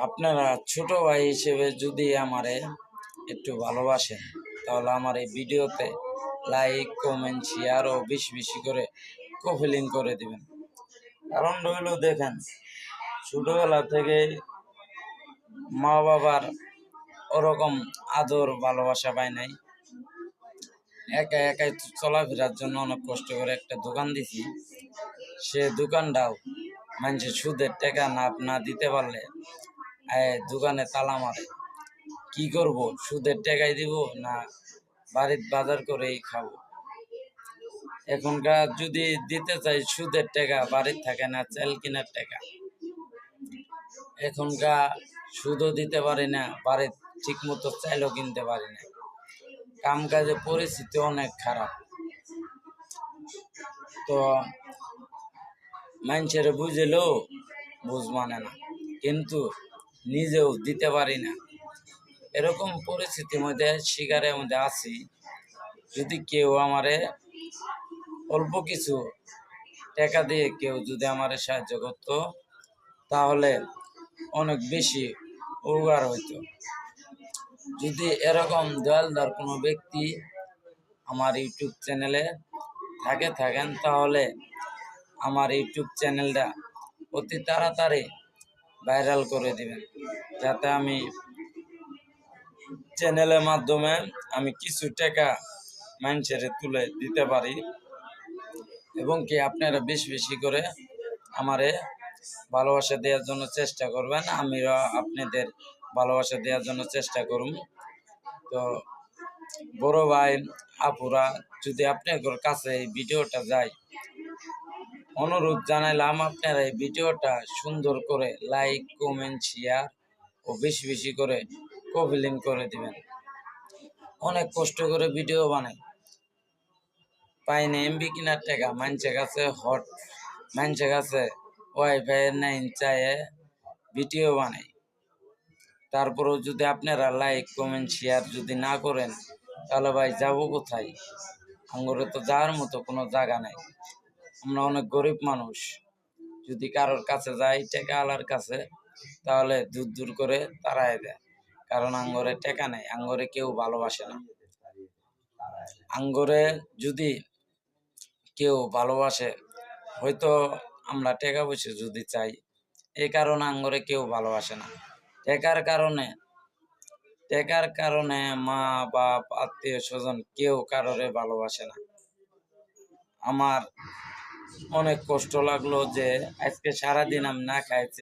আপনারা ছোট ভাই হিসেবে যদি আমারে একটু ভালোবাসেন, তাহলে আমার এই ভিডিওতে লাইক, কমেন্ট, শেয়ার ও বেশি বেশি করে কফিলিং করে দিবেন। কারণ রইল দেখেন, ছোটবেলা থেকে মা বাবার ওরকম আদর ভালোবাসা পাই নাই। একা একাই চলাফেরার জন্য অনেক কষ্ট করে একটা দোকান দিছি। সে দোকানটাও মানুষের সুদের টাকা না দিতে পারলে দোকানে তালা মারে। কি করব, সুদের টাকাই দিব না বাড়ির বাজার করেই খাবো? এখনকার যদি দিতে চাই সুদের টাকা, বাড়ির থাকে না চাল কেনার টাকা। এখনকার সুদও দিতে পারি না, বাড়ির ঠিক মতো চাইলও কিনতে পারি না। কাম কাজের পরিস্থিতি অনেক খারাপ। তো মানুষের বুঝলেও বুঝ মানে না, কিন্তু নিজেও দিতে পারি না। এরকম পরিস্থিতির মধ্যে শিকারের মধ্যে আছি। যদি কেউ আমারে অল্প কিছু টাকা দিয়ে কেউ যদি আমারে সাহায্য করত, তাহলে অনেক বেশি উপকার হইতো। যদি এরকম দয়ালদার কোনো ব্যক্তি আমার ইউটিউব চ্যানেলে থাকেন, তাহলে আমার ইউটিউব চ্যানেলটা অতি তাড়াতাড়ি ভাইরাল করে দিবেন, যাতে আমি চ্যানেলের মাধ্যমে আমি কিছু টাকা মানুষের তুলে দিতে পারি। এবং কি আপনারা বেশি বেশি করে আমারে ভালোবাসা দেওয়ার জন্য চেষ্টা করবেন, আমিও আপনাদের ভালোবাসা দেওয়ার জন্য চেষ্টা করব। তো বড় ভাই আপুরা, যদি আপনাদের কাছে এই ভিডিওটা যায়, অনুরোধ জানাইলাম আপনারা এই ভিডিওটা সুন্দর করে লাইক, কমেন্ট, শেয়ার ও বেশি বেশি করে কপিলিং করে দিবেন। অনেক কষ্ট করে ভিডিও বানাই, পাই না এমবি কিনার টাকা। মানুষের কাছে মানুষের কাছে ওয়াইফাই নাইন চায়ে ভিডিও বানাই। তারপরেও যদি আপনারা লাইক, কমেন্ট, শেয়ার যদি না করেন, তাহলে ভাই যাবো কোথায়? আঙ্গুরে তো যাওয়ার মতো কোনো জায়গা নাই। আমরা অনেক গরিব মানুষ। যদি কারোর কাছে যাই, টাকা আলার কাছে, তাহলে দূর দূর করে তাড়ায় দেয়। কারণ আঙ্গরে টাকা নেই, আঙ্গরে কেউ ভালোবাসে না। আঙ্গরে যদি কেউ ভালোবাসে, হয়তো আমরা টাকা পয়সা যদি চাই, এই কারণে আঙ্গরে কেউ ভালোবাসে না। টাকার কারণে মা বাপ, আত্মীয় স্বজন কেউ কারোরে ভালোবাসে না। আমার অনেক কষ্ট লাগলো যে আজকে সারাদিন আমি না খাইছি।